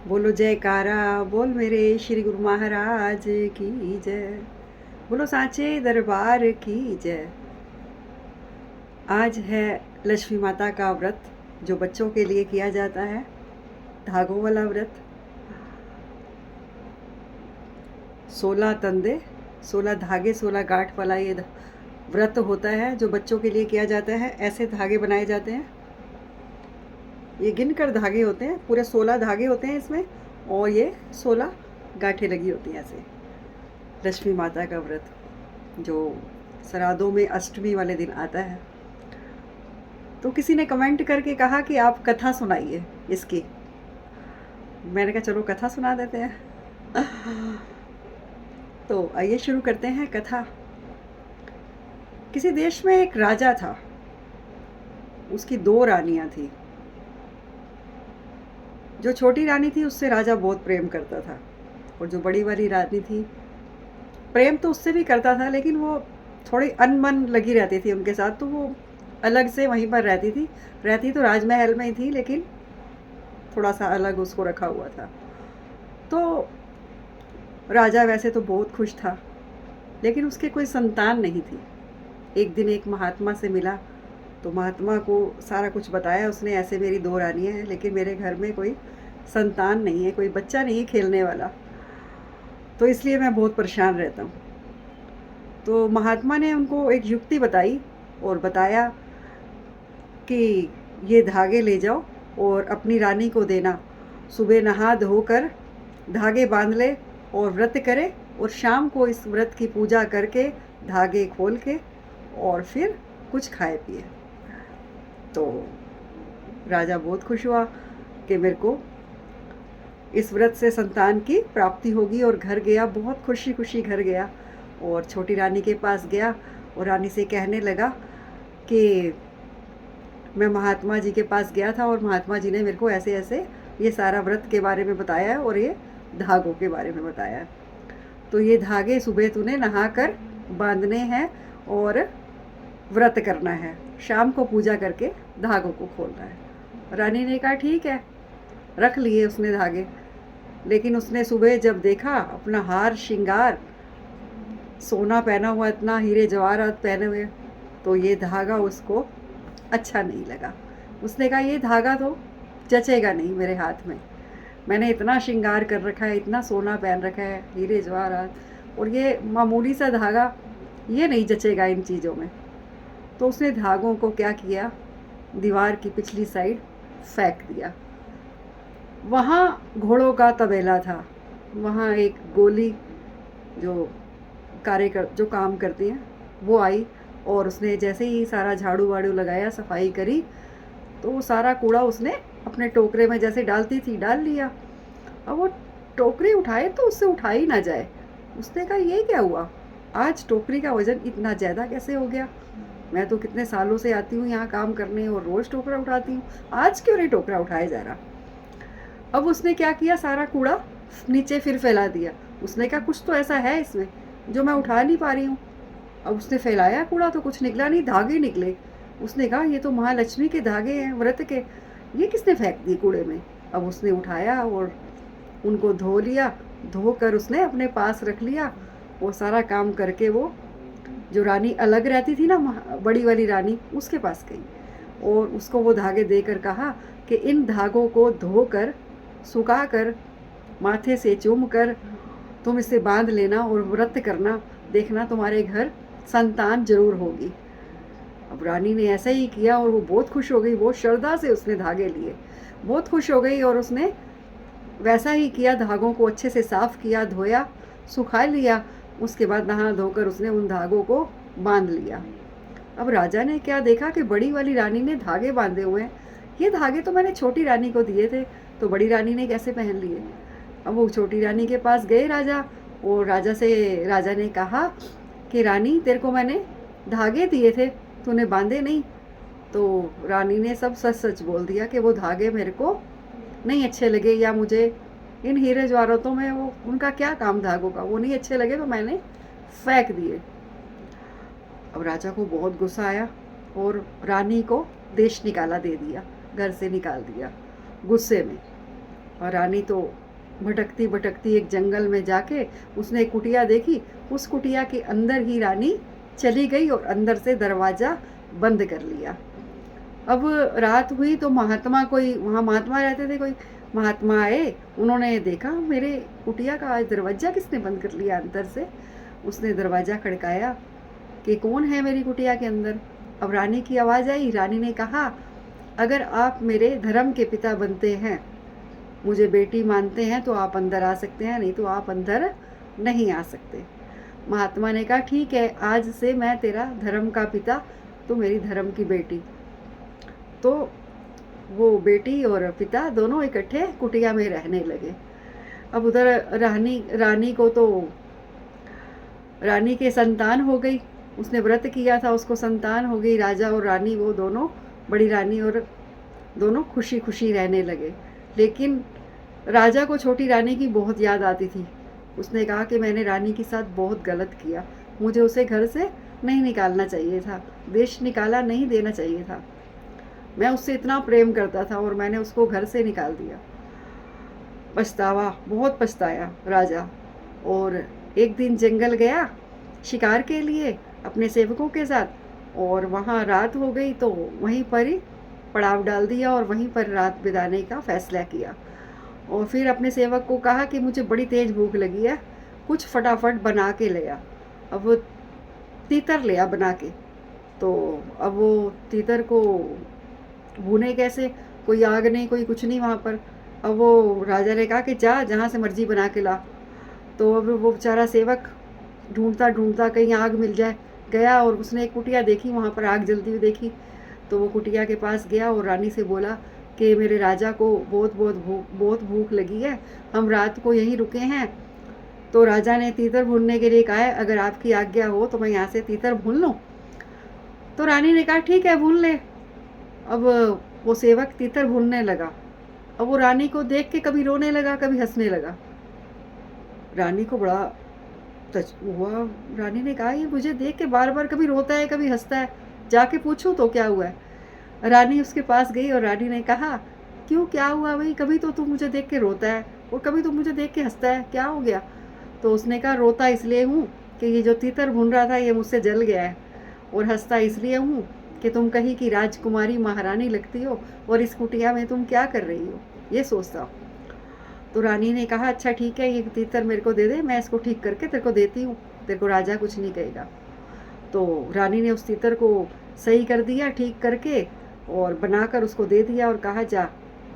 बोलो जयकारा बोल मेरे श्री गुरु महाराज की जय। बोलो सांचे दरबार की जय। आज है लक्ष्मी माता का व्रत जो बच्चों के लिए किया जाता है, धागों वाला व्रत। 16 तंदे, 16 धागे, 16 गांठ वाला ये व्रत होता है जो बच्चों के लिए किया जाता है। ऐसे धागे बनाए जाते हैं, ये गिनकर धागे होते हैं, पूरे 16 धागे होते हैं इसमें, और ये 16 गांठें लगी होती हैं ऐसे। लक्ष्मी माता का व्रत जो श्राद्धों में अष्टमी वाले दिन आता है। तो किसी ने कमेंट करके कहा कि आप कथा सुनाइए इसकी। मैंने कहा चलो कथा सुना देते हैं। तो आइए शुरू करते हैं कथा। किसी देश में एक राजा था, उसकी 2 रानियां थी। जो छोटी रानी थी उससे राजा बहुत प्रेम करता था, और जो बड़ी वाली रानी थी प्रेम तो उससे भी करता था, लेकिन वो थोड़ी अनबन लगी रहती थी उनके साथ, तो वो अलग से वहीं पर रहती तो राजमहल में ही थी, लेकिन थोड़ा सा अलग उसको रखा हुआ था। तो राजा वैसे तो बहुत खुश था, लेकिन उसके कोई संतान नहीं थी। एक दिन एक महात्मा से मिला, तो महात्मा को सारा कुछ बताया उसने, ऐसे मेरी 2 रानियाँ हैं, लेकिन मेरे घर में कोई संतान नहीं है, कोई बच्चा नहीं है खेलने वाला, तो इसलिए मैं बहुत परेशान रहता हूँ। तो महात्मा ने उनको एक युक्ति बताई और बताया कि ये धागे ले जाओ और अपनी रानी को देना। सुबह नहा धोकर धागे बांध ले और व्रत करे, और शाम को इस व्रत की पूजा करके धागे खोल के और फिर कुछ खाए पिए। तो राजा बहुत खुश हुआ कि मेरे को इस व्रत से संतान की प्राप्ति होगी, और घर गया, बहुत खुशी खुशी घर गया और छोटी रानी के पास गया और रानी से कहने लगा कि मैं महात्मा जी के पास गया था और महात्मा जी ने मेरे को ऐसे ऐसे ये सारा व्रत के बारे में बताया है और ये धागों के बारे में बताया है। तो ये धागे सुबह तूने नहाकर बांधने हैं और व्रत करना है, शाम को पूजा करके धागों को खोलना है। रानी ने कहा ठीक है, रख लिए उसने धागे। लेकिन उसने सुबह जब देखा अपना हार श्रृंगार, सोना पहना हुआ, इतना हीरे जवाहरात पहने हुए, तो ये धागा उसको अच्छा नहीं लगा। उसने कहा ये धागा तो जचेगा नहीं मेरे हाथ में, मैंने इतना श्रृंगार कर रखा है, इतना सोना पहन रखा है, हीरे जवाहरात, और ये मामूली सा धागा, ये नहीं जचेगा इन चीज़ों में। तो उसने धागों को क्या किया, दीवार की पिछली साइड फेंक दिया। वहाँ घोड़ों का तबेला था, वहाँ एक गोली जो जो काम करती हैं वो आई, और उसने जैसे ही सारा झाड़ू वाड़ू लगाया, सफाई करी, तो वो सारा कूड़ा उसने अपने टोकरे में जैसे डालती थी डाल लिया। अब वो टोकरी उठाए तो उससे उठा ही ना जाए। उसने कहा ये क्या हुआ, आज टोकरी का वज़न इतना ज़्यादा कैसे हो गया, मैं तो कितने सालों से आती हूँ यहाँ काम करने और रोज़ टोकरा उठाती हूँ, आज क्यों नहीं टोकरा उठाया जा रहा। अब उसने क्या किया, सारा कूड़ा नीचे फिर फैला दिया। उसने कहा कुछ तो ऐसा है इसमें जो मैं उठा नहीं पा रही हूँ। अब उसने फैलाया कूड़ा तो कुछ निकला नहीं, धागे निकले। उसने कहा ये तो महालक्ष्मी के धागे हैं व्रत के, ये किसने फेंक दिए कूड़े में। अब उसने उठाया और उनको धो लिया, धोकर उसने अपने पास रख लिया। वो सारा काम करके वो जो रानी अलग रहती थी ना, बड़ी वाली रानी, उसके पास गई और उसको वो धागे देकर कहा कि इन धागों को धोकर सुखाकर माथे से चूम कर तुम इसे बांध लेना और व्रत करना, देखना तुम्हारे घर संतान जरूर होगी। अब रानी ने ऐसा ही किया और वो बहुत खुश हो गई, बहुत श्रद्धा से उसने धागे लिए, बहुत खुश हो गई, और उसने वैसा ही किया, धागों को अच्छे से साफ़ किया, धोया, सुखा लिया। उसके बाद नहा धोकर उसने उन धागों को बांध लिया। अब राजा ने क्या देखा कि बड़ी वाली रानी ने धागे बांधे हुए हैं, ये धागे तो मैंने छोटी रानी को दिए थे, तो बड़ी रानी ने कैसे पहन लिए। अब वो छोटी रानी के पास गए राजा, और राजा ने कहा कि रानी तेरे को मैंने धागे दिए थे, तूने बांधे नहीं। तो रानी ने सब सच सच बोल दिया कि वो धागे मेरे को नहीं अच्छे लगे, या मुझे इन हीरे जवाहरातों में वो उनका क्या काम धागों का, वो नहीं अच्छे लगे तो मैंने फेंक दिए। अब राजा को बहुत गुस्सा आया और रानी को देश निकाला दे दिया, घर से निकाल दिया गुस्से में। और रानी तो भटकती भटकती एक जंगल में जाके उसने एक कुटिया देखी। उस कुटिया के अंदर ही रानी चली गई और अंदर से दरवाज़ा बंद कर लिया। अब रात हुई तो महात्मा, कोई वहाँ महात्मा रहते थे, कोई महात्मा आए। उन्होंने देखा मेरे कुटिया का आज दरवाज़ा किसने बंद कर लिया अंदर से। उसने दरवाज़ा खड़काया कि कौन है मेरी कुटिया के अंदर। अब रानी की आवाज़ आई। रानी ने कहा, अगर आप मेरे धर्म के पिता बनते हैं, मुझे बेटी मानते हैं, तो आप अंदर आ सकते हैं, नहीं तो आप अंदर नहीं आ सकते। महात्मा ने कहा, ठीक है, आज से मैं तेरा धर्म का पिता, तो मेरी धर्म की बेटी। तो वो बेटी और पिता दोनों इकट्ठे कुटिया में रहने लगे। अब उधर रानी को तो रानी के संतान हो गई। उसने व्रत किया था, उसको संतान हो गई। राजा और रानी, वो दोनों, बड़ी रानी और दोनों खुशी खुशी रहने लगे। लेकिन राजा को छोटी रानी की बहुत याद आती थी। उसने कहा कि मैंने रानी के साथ बहुत गलत किया, मुझे उसे घर से नहीं निकालना चाहिए था, देश निकाला नहीं देना चाहिए था। मैं उससे इतना प्रेम करता था और मैंने उसको घर से निकाल दिया। पछतावा, बहुत पछताया राजा। और एक दिन जंगल गया शिकार के लिए अपने सेवकों के साथ, और वहाँ रात हो गई तो वहीं पर ही पड़ाव डाल दिया और वहीं पर रात बिताने का फैसला किया। और फिर अपने सेवक को कहा कि मुझे बड़ी तेज़ भूख लगी है, कुछ फटाफट बना के ले आ। अब वो तीतर ले आ बना के। तो अब वो तीतर को भूने कैसे, कोई आग नहीं, कोई कुछ नहीं वहाँ पर। अब वो राजा ने कहा कि जा, जहाँ से मर्जी बना के ला। तो अब वो बेचारा सेवक ढूंढता ढूंढता कहीं आग मिल जाए गया, और उसने एक कुटिया देखी, वहाँ पर आग जलती हुई देखी। तो वो कुटिया के पास गया और रानी से बोला कि मेरे राजा को बहुत भूख लगी है, हम रात को यहीं रुके हैं। तो राजा ने तीतर भूनने के लिए कहा है, अगर आपकी आज्ञा हो तो मैं यहाँ से तीतर भून लूँ। तो रानी ने कहा, ठीक है, भून ले। अब वो सेवक तीतर भूनने लगा। अब वो रानी को देख के कभी रोने लगा, कभी हंसने लगा। रानी को बड़ा टच हुआ। रानी ने कहा, ये मुझे देख के बार बार कभी रोता है, कभी हंसता है, जाके पूछूं तो क्या हुआ है। रानी उसके पास गई और रानी ने कहा, क्यों, क्या हुआ भाई, कभी तो तू मुझे देख के रोता है और कभी तो मुझे देख के हंसता है, क्या हो गया। तो उसने कहा, रोता इसलिए हूँ कि ये जो तीतर भून रहा था ये मुझसे जल गया है, और हंसता इसलिए हूँ कि तुम कहीं की राजकुमारी महारानी लगती हो और इस कुटिया में तुम क्या कर रही हो, ये सोचता हो। तो रानी ने कहा, अच्छा ठीक है, ये तीतर मेरे को दे दे, मैं इसको ठीक करके तेरे को देती हूँ, तेरे को राजा कुछ नहीं कहेगा। तो रानी ने उस तीतर को सही कर दिया, ठीक करके, और बनाकर उसको दे दिया और कहा, जा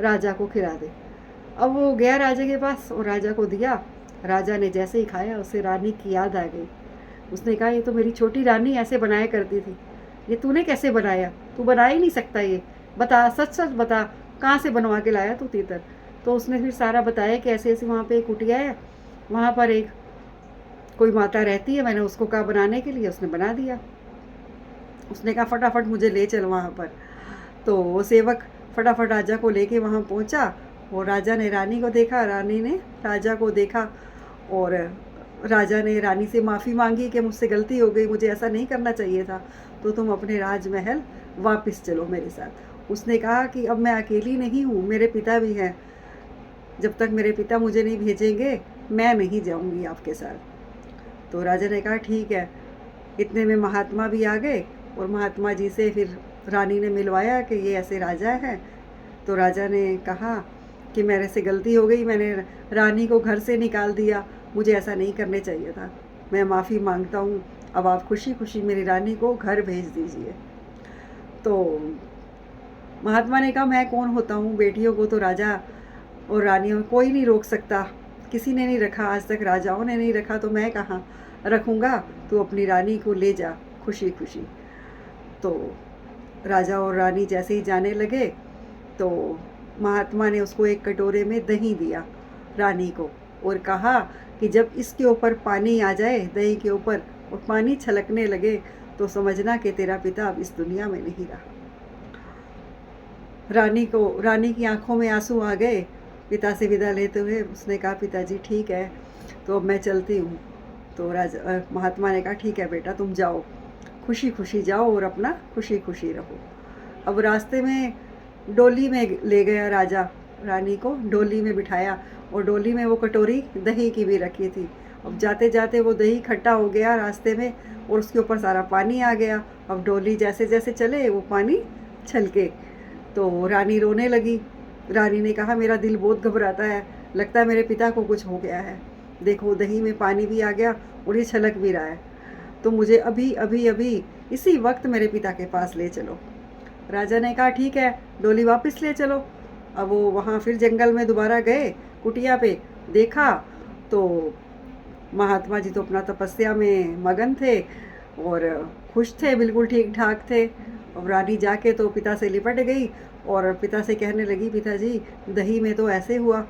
राजा को खिला दे। अब वो गया राजा के पास और राजा को दिया। राजा ने जैसे ही खाया उसे रानी की याद आ गई। उसने कहा, ये तो मेरी छोटी रानी ऐसे बनाया करती थी, ये तूने कैसे बनाया, तू बना ही नहीं सकता, ये बता, सच सच बता, कहाँ से बनवा के लाया तू तीतर। तो उसने फिर सारा बताया कि ऐसे ऐसे वहाँ पे एक कुटिया है, वहाँ पर एक कोई माता रहती है, मैंने उसको कहा बनाने के लिए, उसने बना दिया। उसने कहा, फटाफट मुझे ले चल वहाँ पर। तो वो सेवक फटाफट राजा को लेके वहाँ पहुँचा, और राजा ने रानी को देखा, रानी ने राजा को देखा, और राजा ने रानी से माफ़ी मांगी कि मुझसे गलती हो गई, मुझे ऐसा नहीं करना चाहिए था, तो तुम अपने राजमहल वापस चलो मेरे साथ। उसने कहा कि अब मैं अकेली नहीं हूँ, मेरे पिता भी हैं, जब तक मेरे पिता मुझे नहीं भेजेंगे मैं नहीं जाऊँगी आपके साथ। तो राजा ने कहा, ठीक है। इतने में महात्मा भी आ गए, और महात्मा जी से फिर रानी ने मिलवाया कि ये ऐसे राजा है। तो राजा ने कहा कि मेरे से गलती हो गई, मैंने रानी को घर से निकाल दिया, मुझे ऐसा नहीं करने चाहिए था, मैं माफ़ी मांगता हूँ, अब आप खुशी खुशी मेरी रानी को घर भेज दीजिए। तो महात्मा ने कहा, मैं कौन होता हूँ, बेटियों को तो राजा और रानियों कोई नहीं रोक सकता, किसी ने नहीं रखा आज तक, राजाओं ने नहीं रखा, तो मैं कहाँ रखूँगा, तू अपनी रानी को ले जा खुशी खुशी। तो राजा और रानी जैसे ही जाने लगे तो महात्मा ने उसको एक कटोरे में दही दिया रानी को, और कहा कि जब इसके ऊपर पानी आ जाए, दही के ऊपर, और पानी छलकने लगे, तो समझना कि तेरा पिता अब इस दुनिया में नहीं रहा। रानी की आंखों में आंसू आ गए पिता से विदा लेते हुए। उसने कहा, पिताजी ठीक है, तो अब मैं चलती हूँ। तो महात्मा ने कहा, ठीक है बेटा, तुम जाओ, खुशी खुशी जाओ और अपना खुशी खुशी रहो। अब रास्ते में डोली में ले गया राजा, रानी को डोली में बिठाया और डोली में वो कटोरी दही की भी रखी थी। अब जाते जाते वो दही खट्टा हो गया रास्ते में और उसके ऊपर सारा पानी आ गया। अब डोली जैसे जैसे चले वो पानी छलके, तो रानी रोने लगी। रानी ने कहा मेरा दिल बहुत घबराता है, लगता है मेरे पिता को कुछ हो गया है। देखो दही में पानी भी आ गया और ये छलक भी रहा है, तो मुझे अभी अभी अभी इसी वक्त मेरे पिता के पास ले चलो। राजा ने कहा ठीक है, डोली वापस ले चलो। अब वो वहाँ फिर जंगल में दोबारा गए, कुटिया पे देखा तो महात्मा जी तो अपना तपस्या में मगन थे और खुश थे, बिल्कुल ठीक ठाक थे। अब रानी जाके तो पिता से लिपट गई और पिता से कहने लगी पिताजी दही में तो ऐसे हुआ।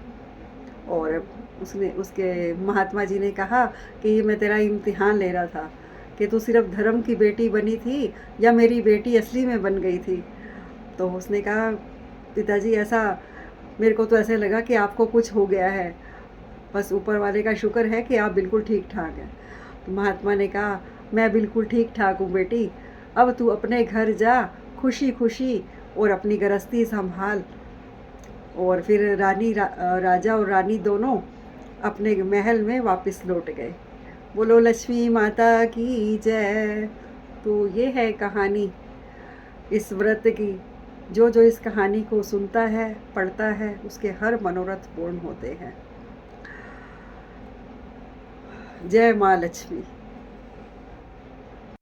और उसके महात्मा जी ने कहा कि मैं तेरा इम्तिहान ले रहा था कि तू सिर्फ धर्म की बेटी बनी थी या मेरी बेटी असली में बन गई थी। तो उसने कहा पिताजी ऐसा, मेरे को तो ऐसे लगा कि आपको कुछ हो गया है, बस ऊपर वाले का शुक्र है कि आप बिल्कुल ठीक ठाक हैं। तो महात्मा ने कहा मैं बिल्कुल ठीक ठाक हूँ बेटी, अब तू अपने घर जा खुशी खुशी और अपनी गृहस्थी संभाल। और फिर राजा और रानी दोनों अपने महल में वापस लौट गए। बोलो लक्ष्मी माता की जय। तो ये है कहानी इस व्रत की। जो जो इस कहानी को सुनता है, पढ़ता है, उसके हर मनोरथ पूर्ण होते हैं। जय माँ लक्ष्मी।